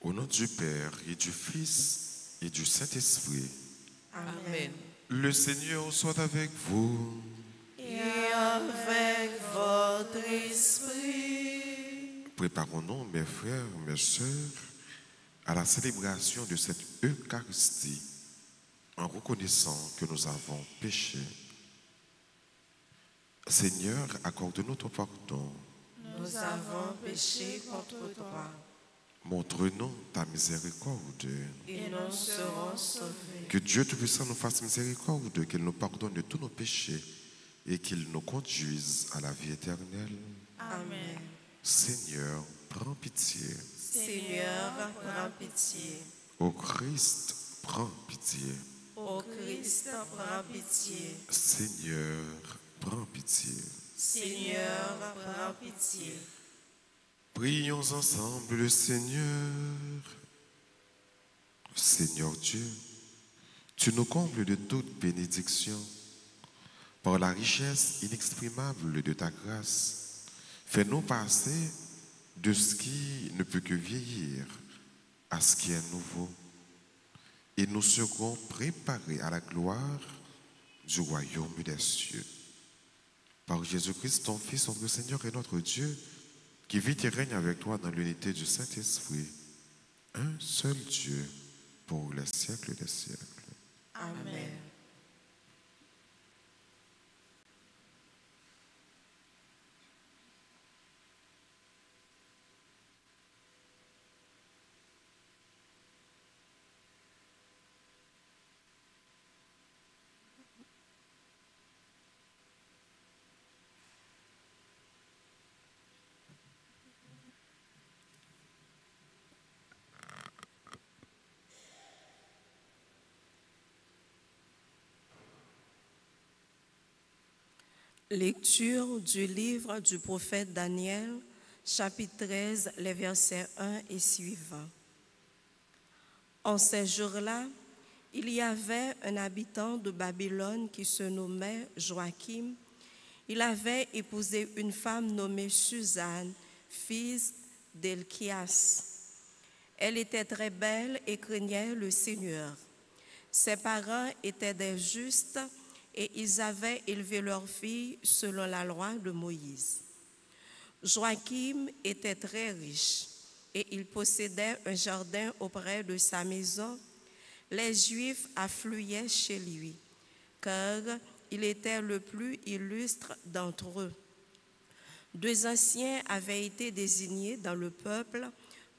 Au nom du Père et du Fils et du Saint-Esprit. Amen. Le Seigneur soit avec vous. Et avec votre esprit. Préparons-nous, mes frères, mes sœurs, à la célébration de cette Eucharistie, en reconnaissant que nous avons péché. Seigneur, accorde-nous ton pardon. Nous avons péché contre toi. Montre-nous ta miséricorde. Et nous serons sauvés. Que Dieu Tout-Puissant nous fasse miséricorde, qu'il nous pardonne de tous nos péchés et qu'il nous conduise à la vie éternelle. Amen. Seigneur, prends pitié. Seigneur, prends pitié. Ô Christ, prends pitié. Ô Christ, prends pitié. Seigneur, prends pitié. Seigneur, prends pitié. Prions ensemble le Seigneur. Seigneur Dieu, tu nous combles de toute bénédiction par la richesse inexprimable de ta grâce. Fais-nous passer de ce qui ne peut que vieillir à ce qui est nouveau, et nous serons préparés à la gloire du royaume des cieux. Par Jésus-Christ, ton Fils, notre Seigneur et notre Dieu, qui vit et règne avec toi dans l'unité du Saint-Esprit, un seul Dieu, pour les siècles des siècles. Amen. Lecture du livre du prophète Daniel, chapitre 13, les versets 1 et suivants. En ces jours-là, il y avait un habitant de Babylone qui se nommait Joachim. Il avait épousé une femme nommée Suzanne, fille d'Elchias. Elle était très belle et craignait le Seigneur. Ses parents étaient des justes et ils avaient élevé leur fille selon la loi de Moïse. Joachim était très riche et il possédait un jardin auprès de sa maison. Les Juifs affluaient chez lui, car il était le plus illustre d'entre eux. 2 anciens avaient été désignés dans le peuple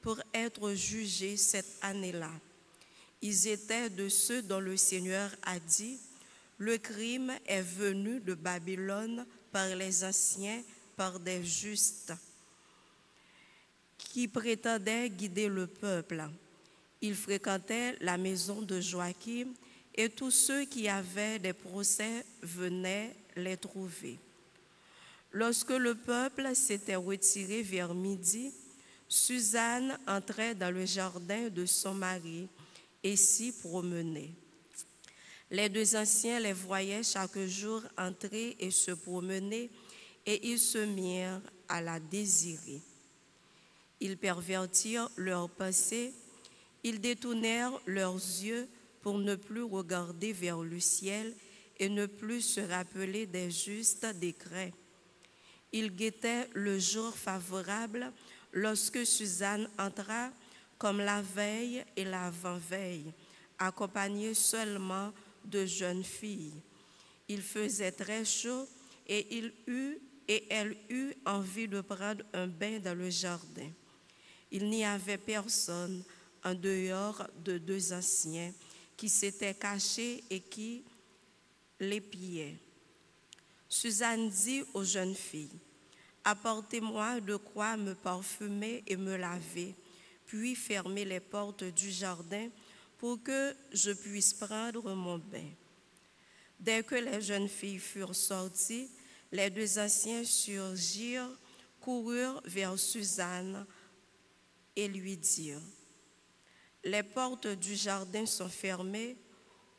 pour être jugés cette année-là. Ils étaient de ceux dont le Seigneur a dit: le crime est venu de Babylone par les anciens, par des justes, qui prétendaient guider le peuple. Ils fréquentaient la maison de Joachim et tous ceux qui avaient des procès venaient les trouver. Lorsque le peuple s'était retiré vers midi, Suzanne entrait dans le jardin de son mari et s'y promenait. Les 2 anciens les voyaient chaque jour entrer et se promener, et ils se mirent à la désirer. Ils pervertirent leurs pensées, ils détournèrent leurs yeux pour ne plus regarder vers le ciel et ne plus se rappeler des justes décrets. Ils guettaient le jour favorable lorsque Suzanne entra, comme la veille et l'avant-veille, accompagnée seulement de jeunes filles. Il faisait très chaud et elle eut envie de prendre un bain dans le jardin. Il n'y avait personne en dehors de 2 anciens qui s'étaient cachés et qui l'épiaient. Suzanne dit aux jeunes filles, « Apportez-moi de quoi me parfumer et me laver, puis fermez les portes du jardin pour que je puisse prendre mon bain. » Dès que les jeunes filles furent sorties, les 2 anciens surgirent, coururent vers Suzanne et lui dirent, « Les portes du jardin sont fermées,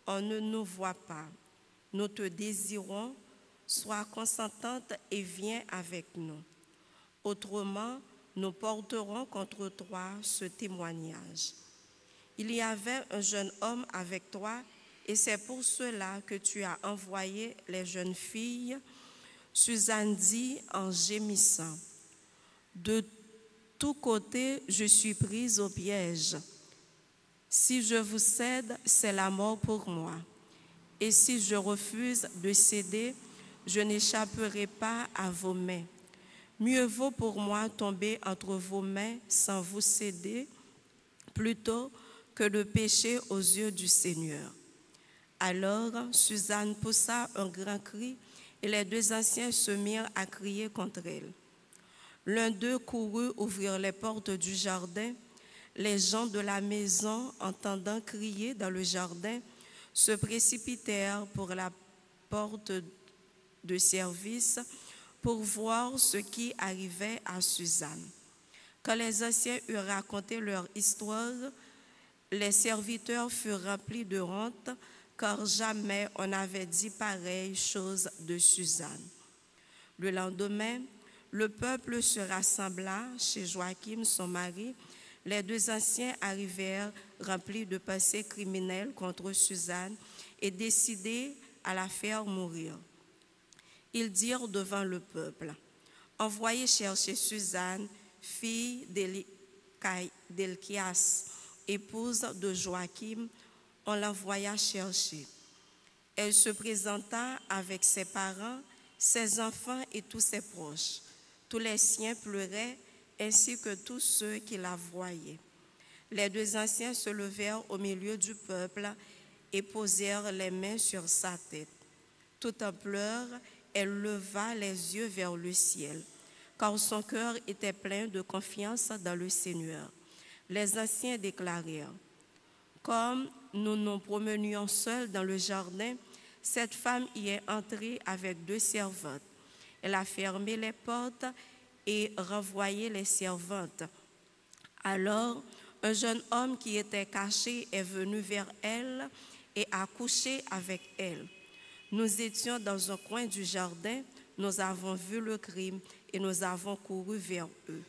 on ne nous voit pas. Nous te désirons, sois consentante et viens avec nous. Autrement, nous porterons contre toi ce témoignage. Il y avait un jeune homme avec toi, et c'est pour cela que tu as envoyé les jeunes filles. » Suzanne dit en gémissant, « De tous côtés, je suis prise au piège. Si je vous cède, c'est la mort pour moi. Et si je refuse de céder, je n'échapperai pas à vos mains. Mieux vaut pour moi tomber entre vos mains sans vous céder, plutôt que de pécher aux yeux du Seigneur. » Alors Suzanne poussa un grand cri, et les 2 anciens se mirent à crier contre elle. L'un d'eux courut ouvrir les portes du jardin. Les gens de la maison, entendant crier dans le jardin, se précipitèrent pour la porte de service pour voir ce qui arrivait à Suzanne. Quand les anciens eurent raconté leur histoire, les serviteurs furent remplis de honte, car jamais on n'avait dit pareille chose de Suzanne. Le lendemain, le peuple se rassembla chez Joachim, son mari. Les 2 anciens arrivèrent remplis de pensées criminelles contre Suzanne et décidés à la faire mourir. Ils dirent devant le peuple, « Envoyez chercher Suzanne, fille d'Elchias, épouse de Joachim. » On l'envoya chercher. Elle se présenta avec ses parents, ses enfants et tous ses proches. Tous les siens pleuraient, ainsi que tous ceux qui la voyaient. Les 2 anciens se levèrent au milieu du peuple et posèrent les mains sur sa tête. Tout en pleurs, elle leva les yeux vers le ciel, car son cœur était plein de confiance dans le Seigneur. Les anciens déclarèrent, « Comme nous nous promenions seuls dans le jardin, cette femme y est entrée avec 2 servantes. Elle a fermé les portes et renvoyé les servantes. Alors, un jeune homme qui était caché est venu vers elle et a couché avec elle. Nous étions dans un coin du jardin, nous avons vu le crime et nous avons couru vers eux.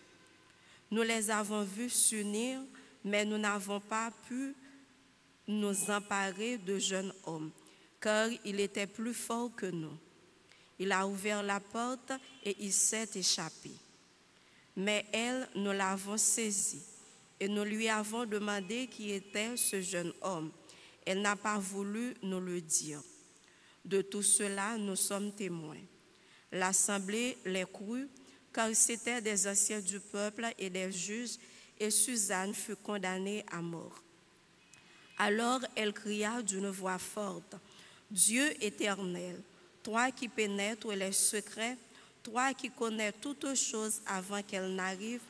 Nous les avons vus s'unir, mais nous n'avons pas pu nous emparer de jeune homme, car il était plus fort que nous. Il a ouvert la porte et il s'est échappé. Mais elle, nous l'avons saisi et nous lui avons demandé qui était ce jeune homme. Elle n'a pas voulu nous le dire. De tout cela, nous sommes témoins. L'assemblée les crut, car c'étaient des anciens du peuple et des juges, et Suzanne fut condamnée à mort. Alors elle cria d'une voix forte, « Dieu éternel, toi qui pénètres les secrets, toi qui connais toutes choses avant qu'elles n'arrivent,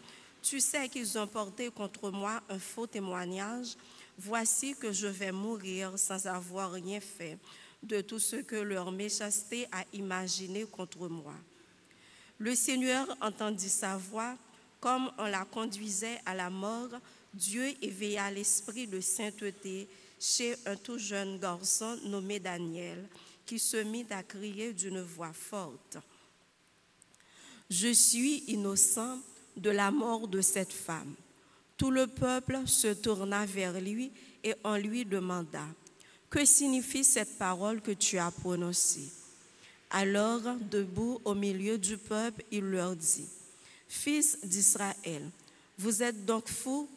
tu sais qu'ils ont porté contre moi un faux témoignage. Voici que je vais mourir sans avoir rien fait de tout ce que leur méchanceté a imaginé contre moi. » Le Seigneur entendit sa voix, comme on la conduisait à la mort. Dieu éveilla l'esprit de sainteté chez un tout jeune garçon nommé Daniel, qui se mit à crier d'une voix forte, « Je suis innocent de la mort de cette femme. » Tout le peuple se tourna vers lui et on lui demanda, « Que signifie cette parole que tu as prononcée ?» Alors, debout au milieu du peuple, il leur dit, « Fils d'Israël, vous êtes donc fous,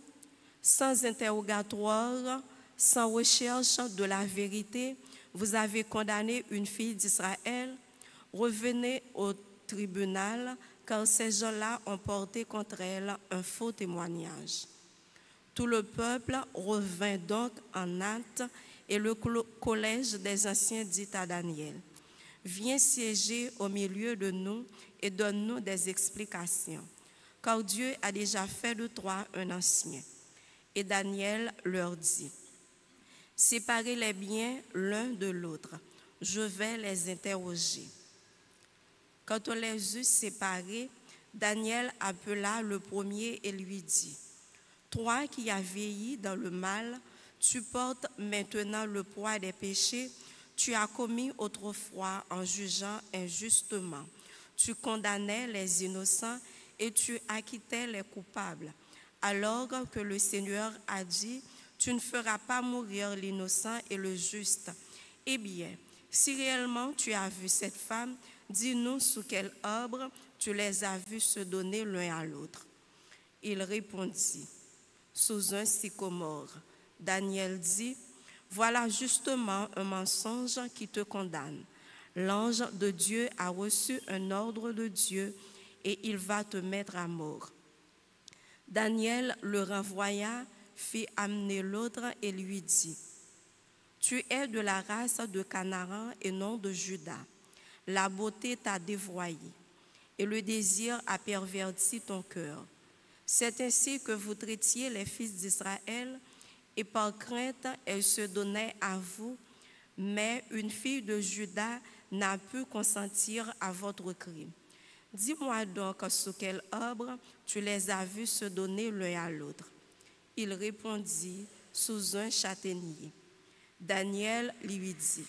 sans interrogatoire, sans recherche de la vérité, vous avez condamné une fille d'Israël. Revenez au tribunal, car ces gens-là ont porté contre elle un faux témoignage. » Tout le peuple revint donc en hâte, et le collège des anciens dit à Daniel, « Viens siéger au milieu de nous et donne-nous des explications, car Dieu a déjà fait de toi un ancien. » Et Daniel leur dit, « Séparez-les bien l'un de l'autre, je vais les interroger. » Quand on les eut séparés, Daniel appela le premier et lui dit, « Toi qui as vieilli dans le mal, tu portes maintenant le poids des péchés, tu as commis autrefois en jugeant injustement. Tu condamnais les innocents et tu acquittais les coupables. Alors que le Seigneur a dit, tu ne feras pas mourir l'innocent et le juste. Eh bien, si réellement tu as vu cette femme, dis-nous sous quel arbre tu les as vus se donner l'un à l'autre. » Il répondit, « Sous un sycomore. » Daniel dit, « Voilà justement un mensonge qui te condamne. L'ange de Dieu a reçu un ordre de Dieu et il va te mettre à mort. » Daniel le renvoya, fit amener l'autre et lui dit, « Tu es de la race de Canaan et non de Juda. La beauté t'a dévoyé et le désir a perverti ton cœur. C'est ainsi que vous traitiez les fils d'Israël et par crainte, elles se donnaient à vous, mais une fille de Juda n'a pu consentir à votre crime. Dis-moi donc sous quel arbre tu les as vus se donner l'un à l'autre. » Il répondit, « Sous un châtaignier. » Daniel lui dit,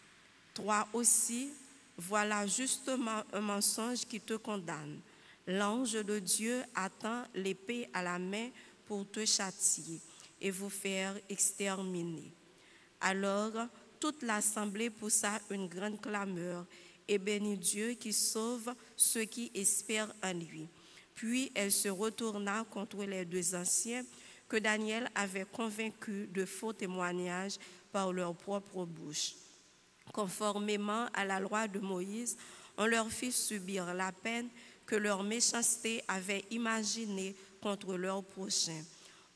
« Toi aussi, voilà justement un mensonge qui te condamne. L'ange de Dieu attend l'épée à la main pour te châtier et vous faire exterminer. » Alors, toute l'assemblée poussa une grande clameur et bénit Dieu qui sauve ceux qui espèrent en lui. Puis elle se retourna contre les deux anciens que Daniel avait convaincus de faux témoignages par leur propre bouche. Conformément à la loi de Moïse, on leur fit subir la peine que leur méchanceté avait imaginée contre leur prochain.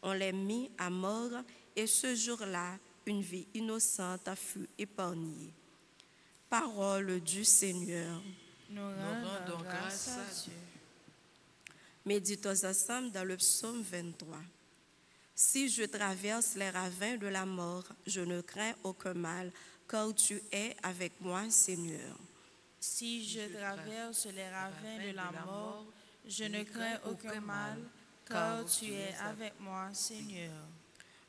On les mit à mort et ce jour-là, une vie innocente fut épargnée. Parole du Seigneur. Nous rendons grâce à Dieu. Méditons ensemble dans le psaume 23. Si je traverse les ravins de la mort, je ne crains aucun mal, car tu es avec moi, Seigneur. Si je traverse les ravins de la mort, je ne crains aucun mal, car tu es avec moi, Seigneur.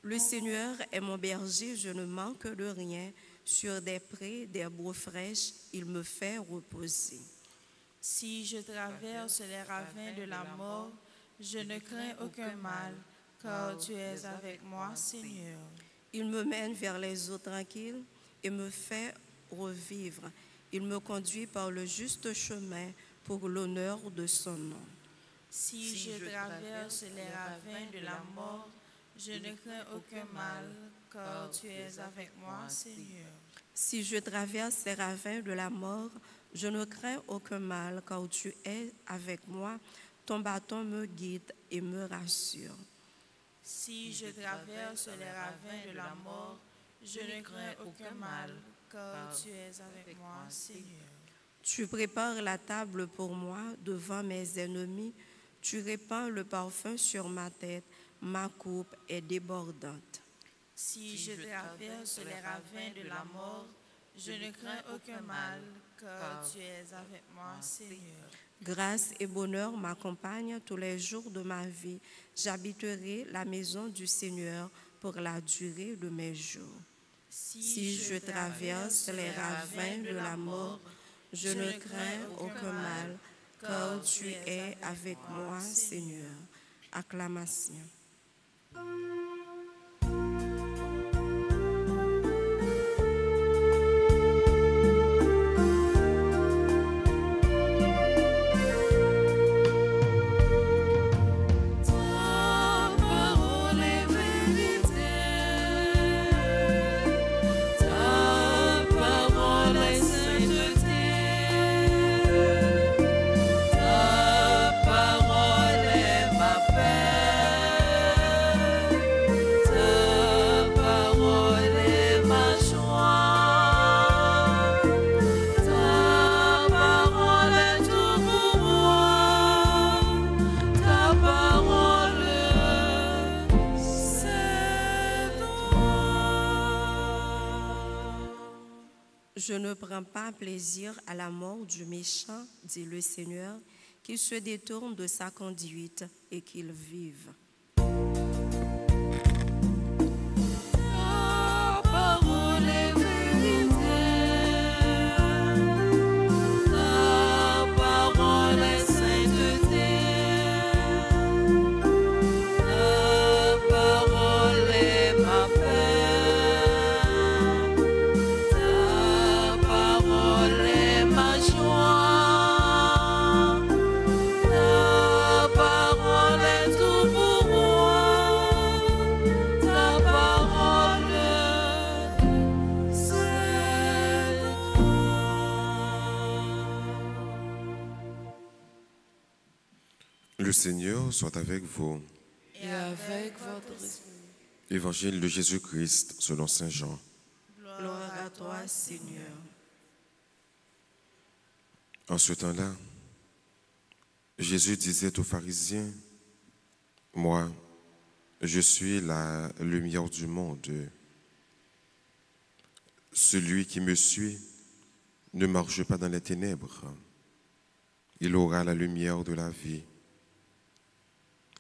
Le Seigneur est mon berger, je ne manque de rien. Sur des prés, d'herbes fraîches, il me fait reposer. Si je traverse les ravins de la mort, je ne crains aucun mal, car tu es avec moi, Seigneur. Il me mène vers les eaux tranquilles et me fait revivre. Il me conduit par le juste chemin pour l'honneur de son nom. Si je traverse les ravins de la mort, je ne crains aucun mal, car tu es avec moi, Seigneur. Si je traverse les ravins de la mort, je ne crains aucun mal, car tu es avec moi. Ton bâton me guide et me rassure. Si je traverse les ravins de la mort, je ne crains aucun mal, car tu es avec moi, Seigneur. Tu prépares la table pour moi devant mes ennemis. Tu répands le parfum sur ma tête. Ma coupe est débordante. Si je traverse les ravins de la mort, je ne crains aucun mal, car tu es avec moi, Seigneur. Grâce et bonheur m'accompagnent tous les jours de ma vie. J'habiterai la maison du Seigneur pour la durée de mes jours. Si je traverse les ravins de la mort, je ne crains aucun mal, car tu es avec moi, Seigneur. Acclamation. Ta parole est ma paix. Je ne prends pas plaisir à la mort du méchant, dit le Seigneur, qu'il se détourne de sa conduite et qu'il vive. Ta parole est vérité, ta parole est sainteté, ta parole est ma paix, ta parole est ma joie, ta parole est tout pour moi, ta parole c'est toi. Le Seigneur soit avec vous. Et avec votre esprit. Évangile de Jésus-Christ selon Saint Jean. Gloire à toi, Seigneur. En ce temps-là, Jésus disait aux pharisiens, « Moi, je suis la lumière du monde. Celui qui me suit ne marche pas dans les ténèbres. Il aura la lumière de la vie. »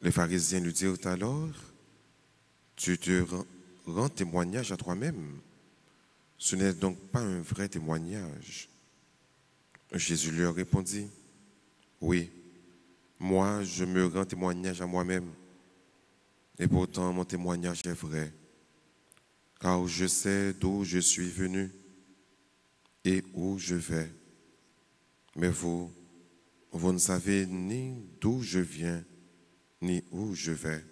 Les pharisiens lui dirent alors, « Tu te rends témoignage à toi-même. Ce n'est donc pas un vrai témoignage. » Jésus leur répondit, « Oui, moi je me rends témoignage à moi-même. Et pourtant mon témoignage est vrai, car je sais d'où je suis venu et où je vais. Mais vous ne savez ni d'où je viens, ni où je vais.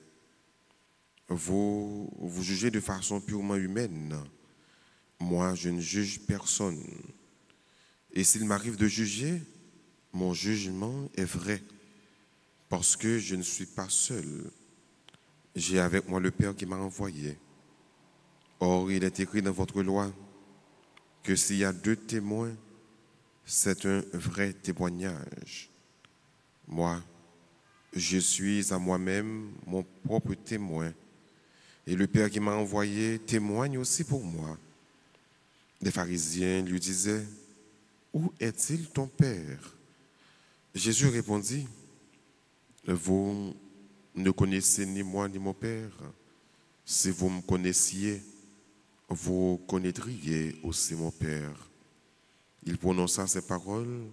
Vous jugez de façon purement humaine. Moi, je ne juge personne. Et s'il m'arrive de juger, mon jugement est vrai, parce que je ne suis pas seul. J'ai avec moi le Père qui m'a envoyé. Or, il est écrit dans votre loi que s'il y a 2 témoins, c'est un vrai témoignage. Moi, je suis à moi-même mon propre témoin. Et le Père qui m'a envoyé témoigne aussi pour moi. Les pharisiens lui disaient, « Où est-il ton Père ?» Jésus répondit, « Vous ne connaissez ni moi ni mon Père. Si vous me connaissiez, vous connaîtriez aussi mon Père. » Il prononça ces paroles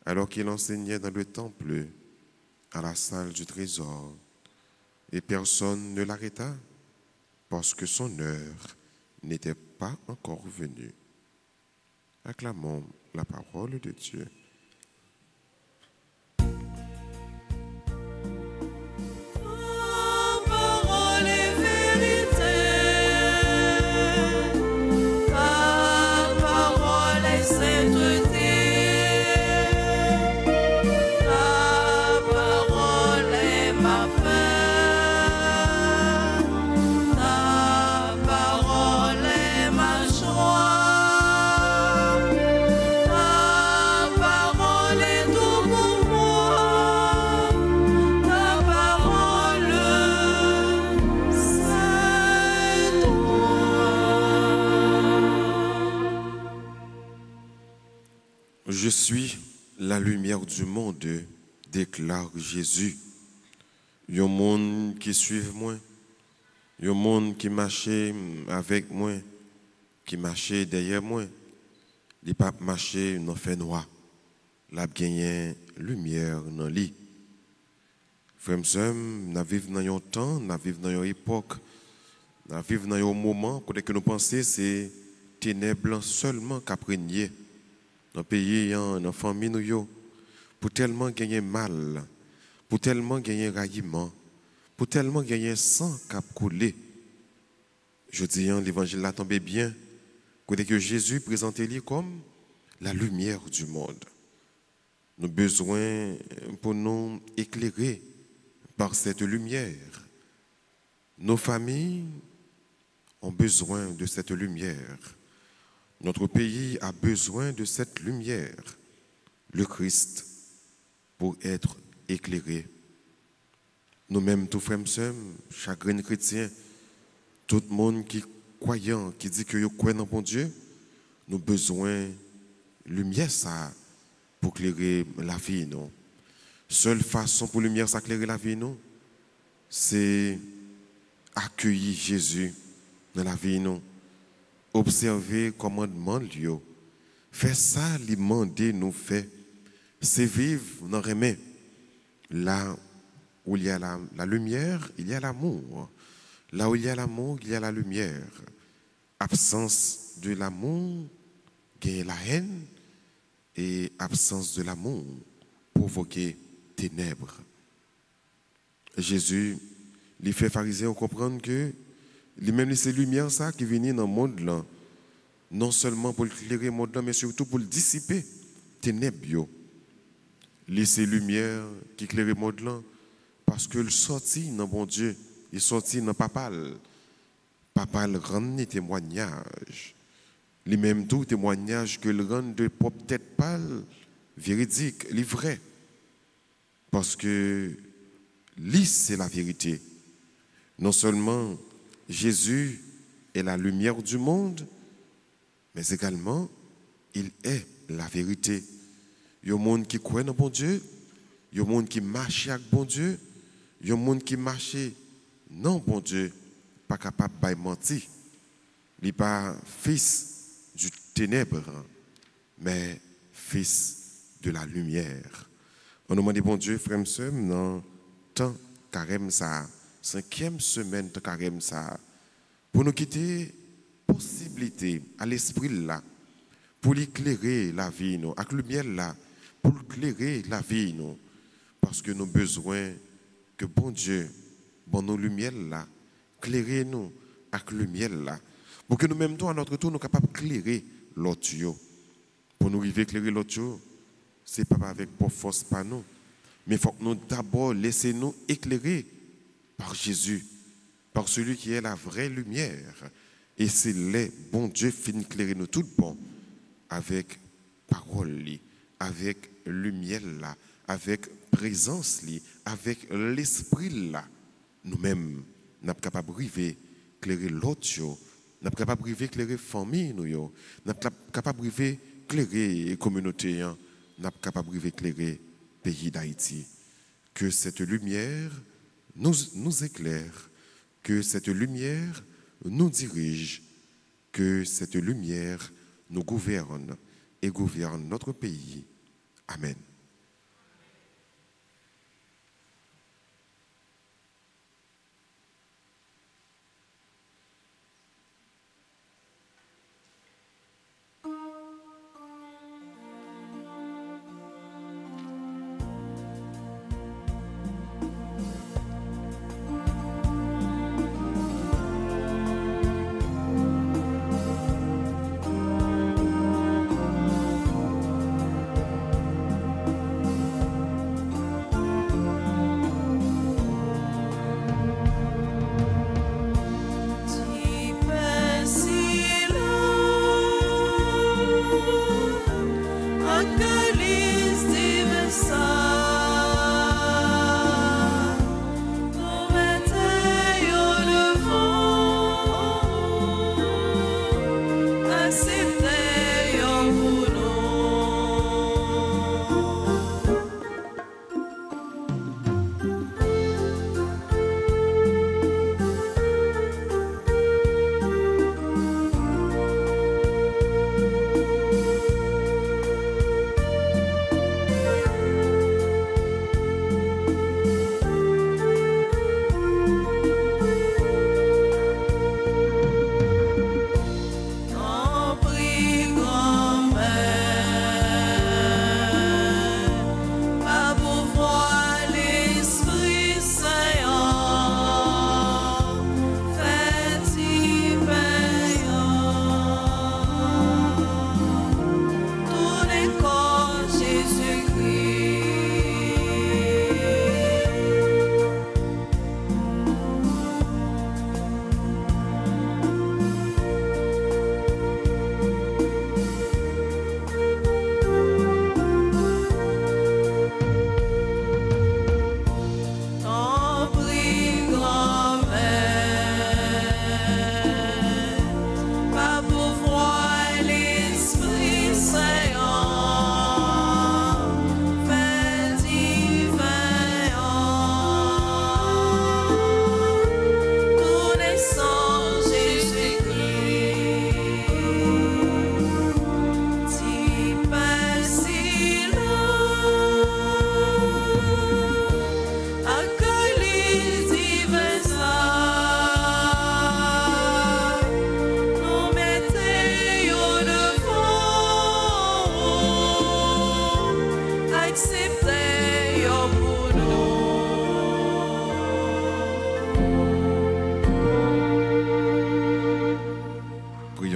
alors qu'il enseignait dans le temple, à la salle du trésor. Et personne ne l'arrêta parce que son heure n'était pas encore venue. Acclamons la parole de Dieu. Ta parole est vérité, ta parole est sainteté, ta parole est ma paix, ta parole est ma joie, ta parole est tout pour moi, ta parole c'est toi. Je suis la lumière du monde, déclare Jésus. Il y a un monde qui suit moi, il y a un monde qui marche avec moi, qui marche derrière moi. Il ne pas marcher dans le fait noir. Il a gagné lumière dans lui. Frères et sœurs, nous vivons dans un temps, nous vivons dans une époque, nous vivons dans un moment que nous pensons que c'est ténèbres seulement qui régné dans le pays, dans la famille, nous, pour tellement gagner mal, pour tellement gagner raillement, pour tellement gagner sang qui a coulé. Je dis, l'évangile l'a tombé bien, que Jésus présentait lui comme la lumière du monde. Nous avons besoin pour nous éclairer par cette lumière. Nos familles ont besoin de cette lumière. Notre pays a besoin de cette lumière, le Christ, pour être éclairé. Nous-mêmes, tous frères et sœurs, chacun chrétien, tout le monde qui est croyant, qui dit que vous croyez dans bon Dieu, nous avons besoin de lumière ça pour éclairer la vie. Non? Seule façon pour la lumière ça éclairer la vie, non? C'est accueillir Jésus dans la vie. Non? Observer comment demande Dieu. Faire ça, lui demander nous fait. C'est vivre dans le remède. Là où il y a la lumière, il y a l'amour. Là où il y a l'amour, il y a la lumière. Absence de l'amour, il y a la haine. Et absence de l'amour, provoquer ténèbres. Jésus, les fait pharisiens comprendre que lui-même, c'est lumière ça qui vient dans le monde là. Non seulement pour éclairer le monde là, mais surtout pour le dissiper ténèbres. Laisser lumière qui éclaire le monde là, parce que le sorti dans bon Dieu, il sorti dans papal. Papal rend des témoignages. Les mêmes tout témoignages que le rend de peut-être pas véridique, les vrai. Parce que lui, c'est la vérité. Non seulement Jésus est la lumière du monde, mais également, il est la vérité. Il y a un monde qui croit dans bon Dieu, il y a un monde qui marche avec bon Dieu, il y a un monde qui marche non bon Dieu, pas capable de mentir. Il n'est pas fils du ténèbre, mais fils de la lumière. On nous demande, bon Dieu, frère, dans temps carême ça, 5e semaine de carême ça, pour nous quitter possibilité à l'esprit là, pour éclairer la vie, nous, avec le miel là, pour éclairer la vie, nous, parce que nous avons besoin que bon Dieu, bon nos lumières là, éclairer nous avec le miel là, pour que nous-mêmes, à notre tour, nous sommes capables d'éclairer l'autre. Pour nous arriver à éclairer l'autre, ce n'est pas avec pour force par nous, mais il faut que nous d'abord laisser nous éclairer par Jésus, par celui qui est la vraie lumière. Et c'est le bon Dieu finit éclairer nous tout bon avec parole, avec lumière là, avec présence là, avec l'esprit là. Nous-mêmes, nous sommes capables d'arriver à éclairer l'autre. Nous sommes capables d'éclairer la famille, nous sommes capables d'éclairer la communauté, nous sommes capables d'éclairer le pays d'Haïti. Que cette lumière nous éclaire, que cette lumière nous dirige, que cette lumière nous gouverne et gouverne notre pays. Amen.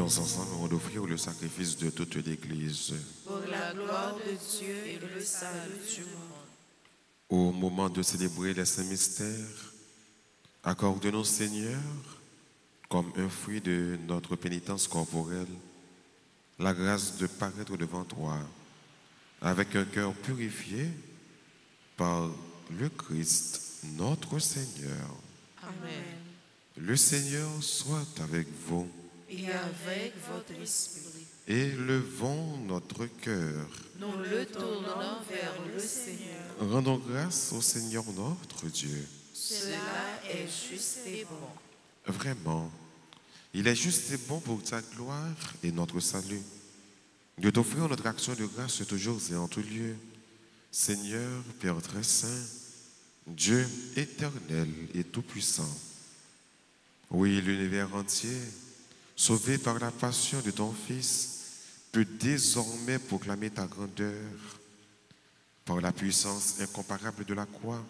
Prions ensemble avant d'offrir le sacrifice de toute l'Église. Pour la gloire de Dieu et le salut du monde. Au moment de célébrer les saints mystères, accorde-nous, Seigneur, comme un fruit de notre pénitence corporelle, la grâce de paraître devant toi avec un cœur purifié par le Christ, notre Seigneur. Amen. Le Seigneur soit avec vous. Et avec votre esprit. Élevons notre cœur. Nous le tournons vers le Seigneur. Rendons grâce au Seigneur notre Dieu. Cela est juste et bon. Vraiment, il est juste et bon pour ta gloire et notre salut de t'offrir notre action de grâce toujours et en tout lieu. Seigneur, Père très saint, Dieu éternel et tout-puissant. Oui, l'univers entier, sauvé par la passion de ton Fils, peut désormais proclamer ta grandeur. Par la puissance incomparable de la croix,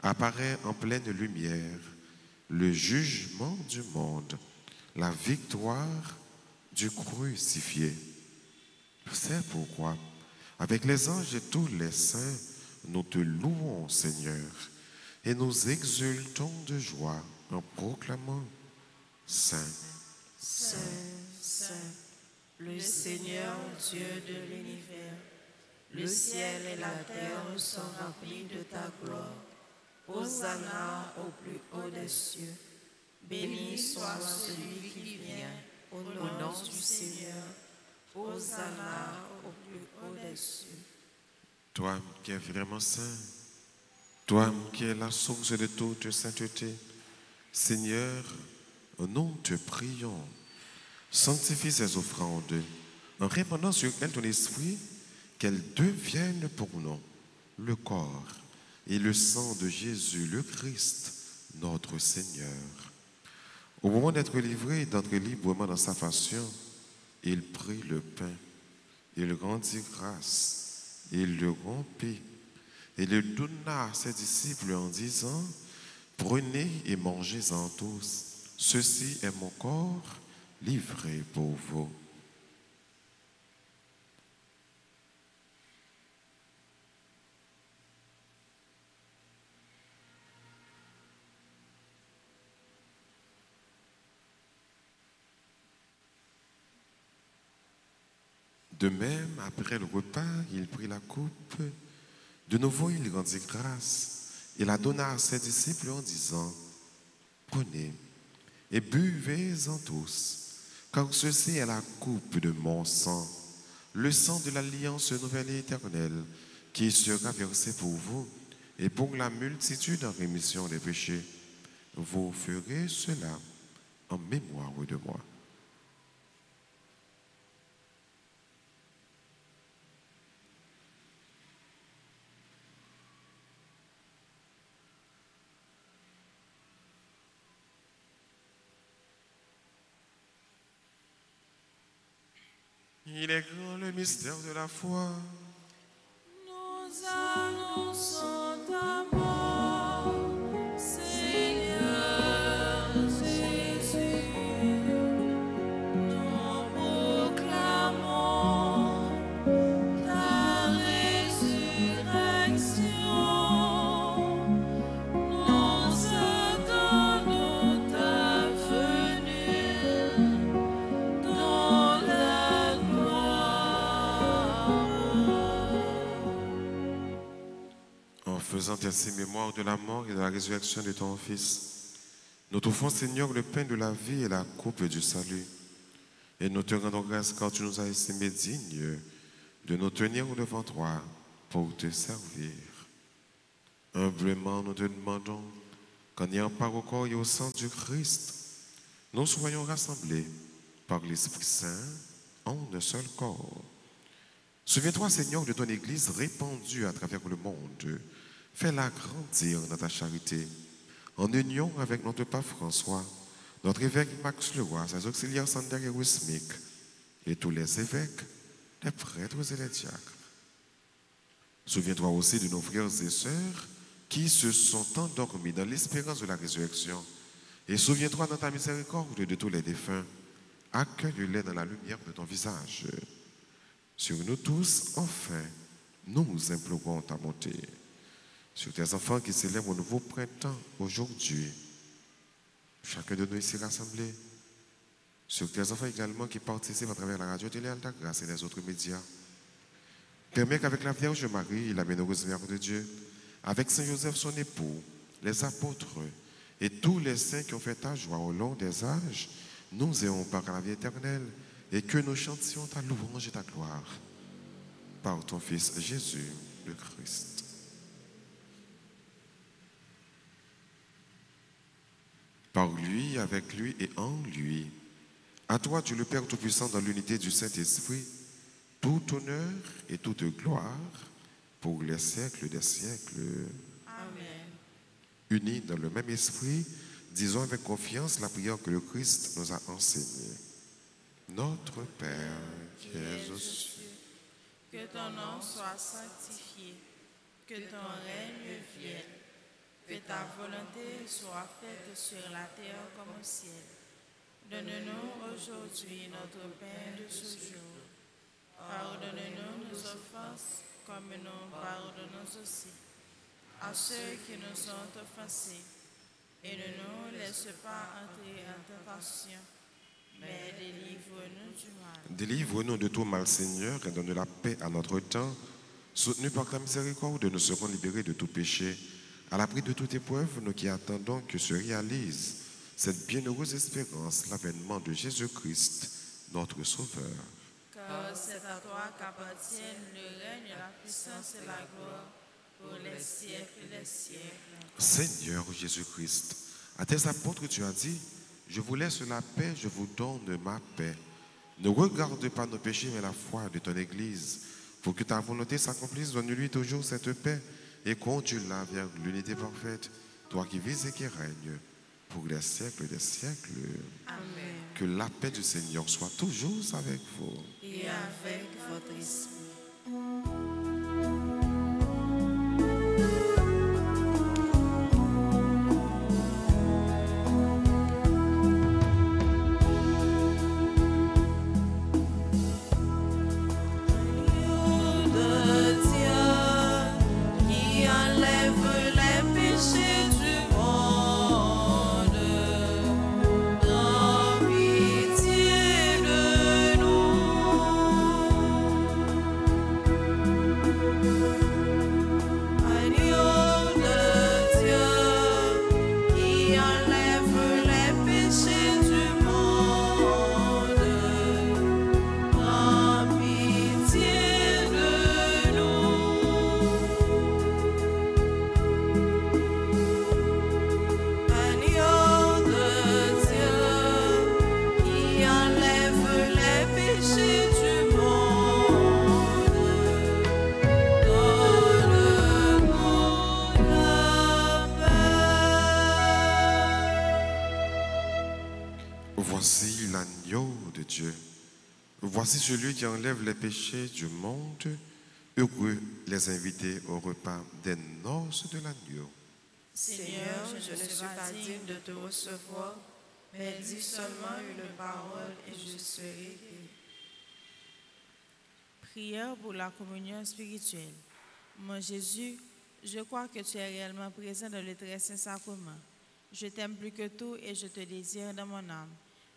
apparaît en pleine lumière le jugement du monde, la victoire du crucifié. C'est pourquoi, avec les anges et tous les saints, nous te louons, Seigneur, et nous exultons de joie en proclamant Saint. Saint, Saint, le Seigneur Dieu de l'univers, le ciel et la terre sont remplis de ta gloire. Hosanna au plus haut des cieux. Béni soit celui qui vient au nom du Seigneur. Hosanna au plus haut des cieux. Toi qui es vraiment saint, toi qui es la source de toute sainteté, Seigneur, nous te prions. Sanctifie ces offrandes en répandant sur elles ton esprit, qu'elles deviennent pour nous le corps et le sang de Jésus, le Christ, notre Seigneur. Au moment d'être livré et d'entrer librement dans sa passion, il prit le pain, il rendit grâce, il le rompit et le donna à ses disciples en disant: prenez et mangez-en tous, ceci est mon corps livré pour vous. De même, après le repas, il prit la coupe. De nouveau, il rendit grâce et la donna à ses disciples en disant: prenez et buvez-en tous, car ceci est la coupe de mon sang, le sang de l'alliance nouvelle et éternelle, qui sera versé pour vous et pour la multitude en rémission des péchés. Vous ferez cela en mémoire de moi. Il est grand le mystère de la foi. Nous annonçons ta mort, Seigneur Jésus. Nous proclamons ta résurrection. Nous attendons ta venue dans la gloire. En faisant ainsi mémoire de la mort et de la résurrection de ton Fils, nous t'offrons, Seigneur, le pain de la vie et la coupe du salut. Et nous te rendons grâce car tu nous as estimés dignes de nous tenir devant toi pour te servir. Humblement, nous te demandons qu'en ayant part au corps et au sang du Christ, nous soyons rassemblés par l'Esprit Saint en un seul corps. Souviens-toi, Seigneur, de ton Église répandue à travers le monde. Fais-la grandir dans ta charité, en union avec notre pape François, notre évêque Max Leroy, ses auxiliaires Sander et Wismic, et tous les évêques, les prêtres et les diacres. Souviens-toi aussi de nos frères et sœurs qui se sont endormis dans l'espérance de la résurrection. Et souviens-toi dans ta miséricorde de tous les défunts, accueille-les dans la lumière de ton visage. Sur nous tous, enfin, nous implorons ta bonté. Sur tes enfants qui célèbrent au nouveau printemps aujourd'hui, chacun de nous ici rassemblés, sur tes enfants également qui participent à travers la radio Télé Alta Grâce et les autres médias. Permets qu'avec la Vierge Marie, la bienheureuse Mère de Dieu, avec Saint Joseph son époux, les apôtres et tous les saints qui ont fait ta joie au long des âges, nous ayons part à la vie éternelle et que nous chantions ta louange et ta gloire par ton Fils Jésus le Christ. Par lui, avec lui et en lui, à toi, Dieu le Père Tout-Puissant, dans l'unité du Saint-Esprit, tout honneur et toute gloire pour les siècles des siècles. Amen. Unis dans le même esprit, disons avec confiance la prière que le Christ nous a enseignée. Notre Père qui es aux cieux, que ton nom soit sanctifié, que ton règne vienne, que ta volonté soit faite sur la terre comme au ciel. Donne-nous aujourd'hui notre pain de ce jour. Pardonne-nous nos offenses, comme nous pardonnons aussi à ceux qui nous ont offensés. Et ne nous laisse pas entrer en tentation, mais délivre-nous du mal. Délivre-nous de tout mal, Seigneur, et donne la paix à notre temps. Soutenu par ta miséricorde, nous serons libérés de tout péché. À l'abri de toute épreuve, nous qui attendons que se réalise cette bienheureuse espérance, l'avènement de Jésus-Christ, notre Sauveur. Car c'est à toi qu'appartiennent le règne, la puissance et la gloire pour les siècles des siècles. Seigneur Jésus-Christ, à tes apôtres tu as dit, je vous laisse la paix, je vous donne ma paix. Ne regarde pas nos péchés, mais la foi de ton Église. Pour que ta volonté s'accomplisse, donne-lui toujours cette paix et conduis-la vers l'unité parfaite, toi qui vis et qui règnes pour les siècles des siècles. Amen. Que la paix du Seigneur soit toujours avec vous. Et avec votre esprit. Voici l'agneau de Dieu. Voici celui qui enlève les péchés du monde. Heureux les invités au repas des noces de l'agneau. Seigneur, je ne suis pas digne de te recevoir, mais dis seulement une parole et je serai guéri. Prière pour la communion spirituelle. Mon Jésus, je crois que tu es réellement présent dans le très saint sacrement. Je t'aime plus que tout et je te désire dans mon âme.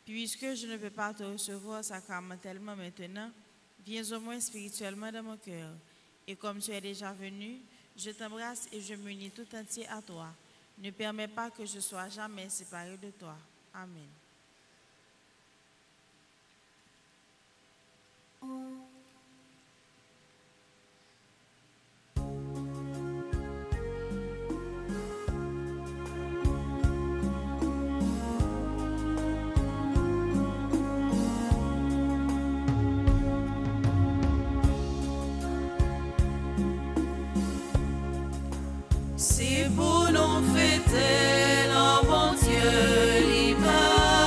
Puisque je ne peux pas te recevoir sacramentellement maintenant, viens au moins spirituellement dans mon cœur. Et comme tu es déjà venu, je t'embrasse et je m'unis tout entier à toi. Ne permets pas que je sois jamais séparé de toi. Amen. Si pour nous fêter, notre bon Dieu libère.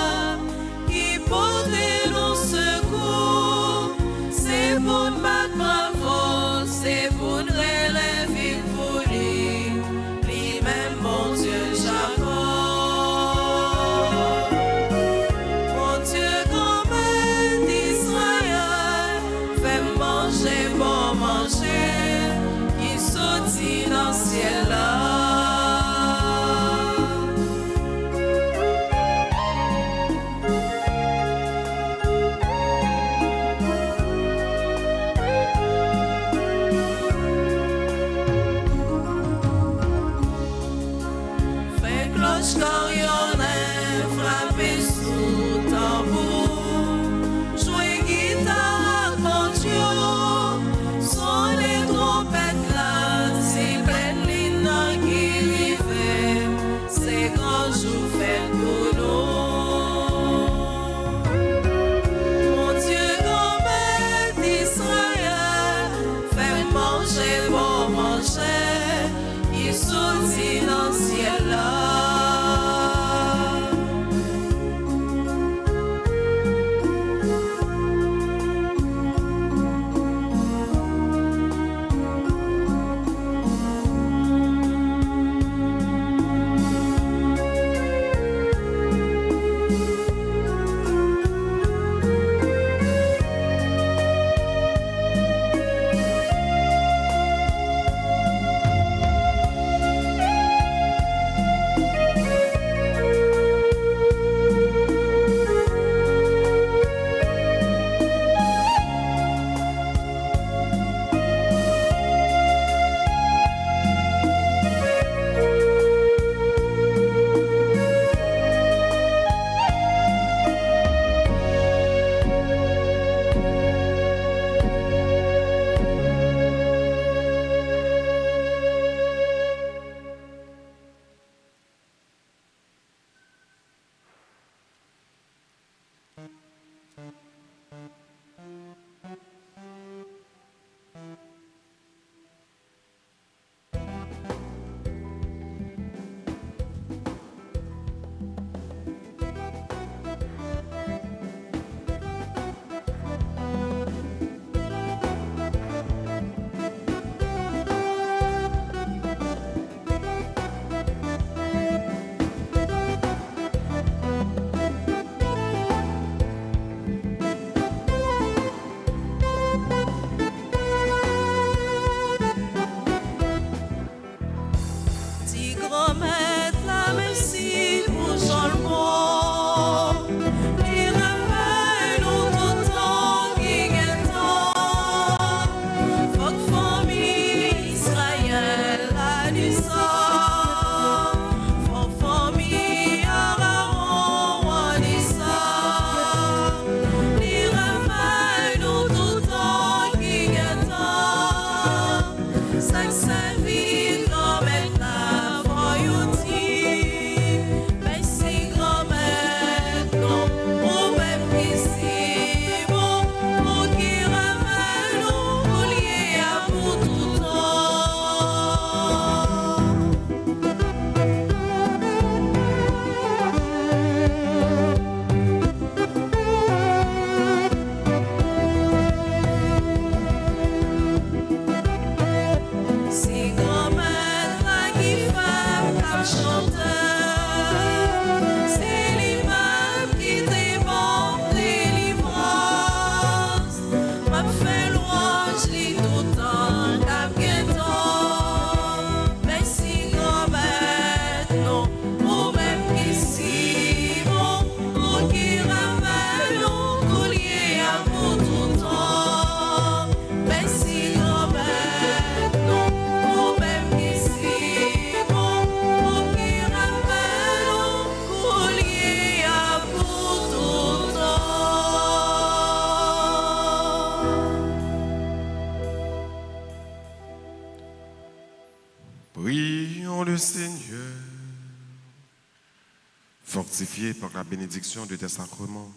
Fortifiés par la bénédiction de tes sacrements,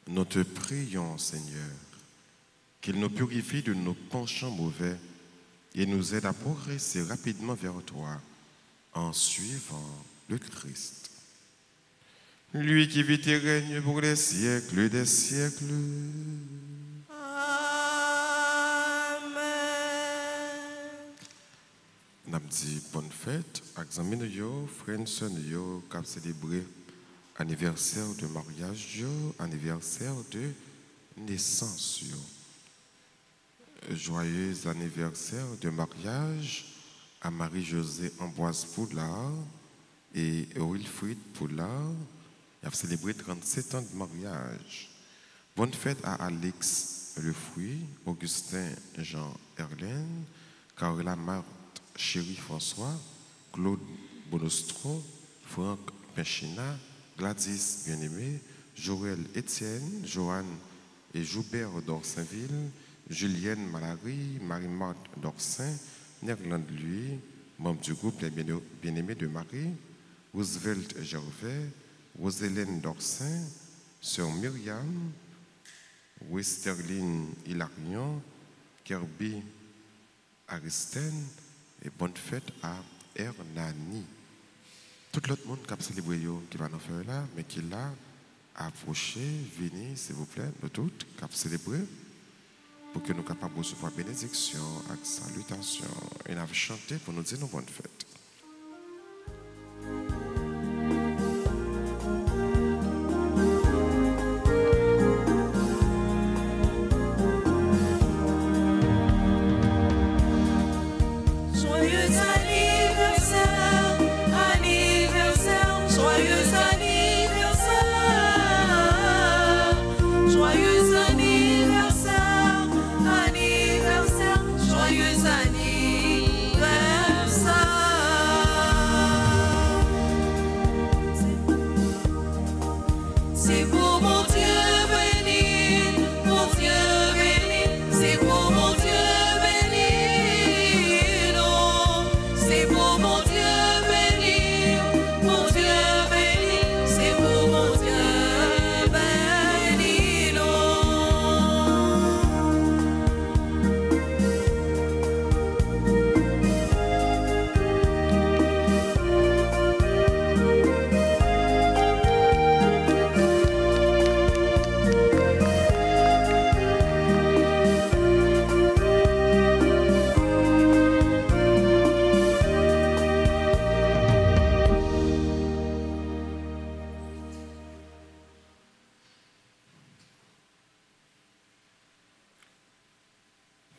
nous te prions, Seigneur, qu'il nous purifie de nos penchants mauvais et nous aide à progresser rapidement vers toi en suivant le Christ. Lui qui vit et règne pour les siècles des siècles. Nous avons dit bonne fête, examine yo, frères et sœurs yo, qui ont célébré anniversaire de mariage yo, anniversaire de naissance yo. Joyeux anniversaire de mariage à Marie-Josée Ambroise Poulard et Wilfried Poulard. Ils ont célébré 37 ans de mariage. Bonne fête à Alex Lefruit, Augustin Jean Erlen, Carola Marthe Chéri François, Claude Bonostro, Franck Pinchina, Gladys Bien-Aimé, Joël Étienne, Joanne et Joubert d'Orsainville, Julienne Malary, Marie-Marthe d'Orsain, Nerland Louis, membre du groupe Les Bien-Aimés de Marie, Roosevelt Gervais, Roselène d'Orsain, Sœur Myriam, Westerline Hilarion, Kirby Aristène, et bonne fête à Hernani. Tout l'autre monde qui a célébré, qui va nous faire là, mais qui l'a approché, venez, s'il vous plaît, nous tous, qui a célébré, pour que nous soyons capables de recevoir bénédiction et salutation. Et nous avons chanté pour nous dire nos bonnes fêtes.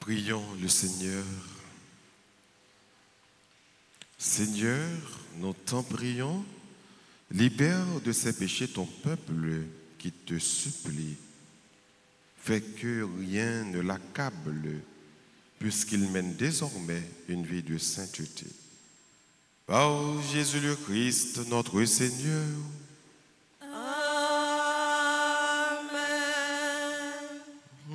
Prions le Seigneur. Seigneur, nous t'en prions, libère de ses péchés ton peuple qui te supplie. Fais que rien ne l'accable, puisqu'il mène désormais une vie de sainteté. Par Jésus le Christ, notre Seigneur.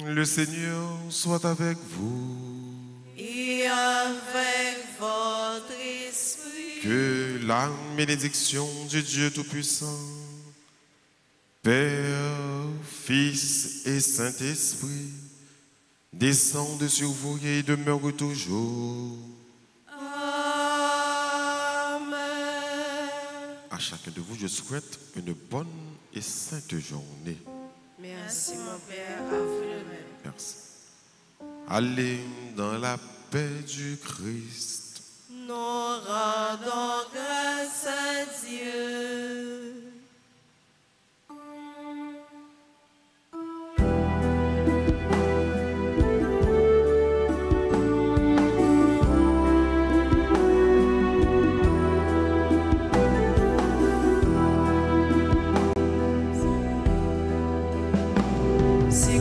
Le Seigneur soit avec vous. Et avec votre esprit. Que la bénédiction du Dieu Tout-Puissant, Père, Fils et Saint-Esprit, descende sur vous et demeure toujours. Amen. À chacun de vous, je souhaite une bonne et sainte journée. Merci mon Père, à vous de même. Merci. Allez dans la paix du Christ. Nous rendons grâce à Dieu. C'est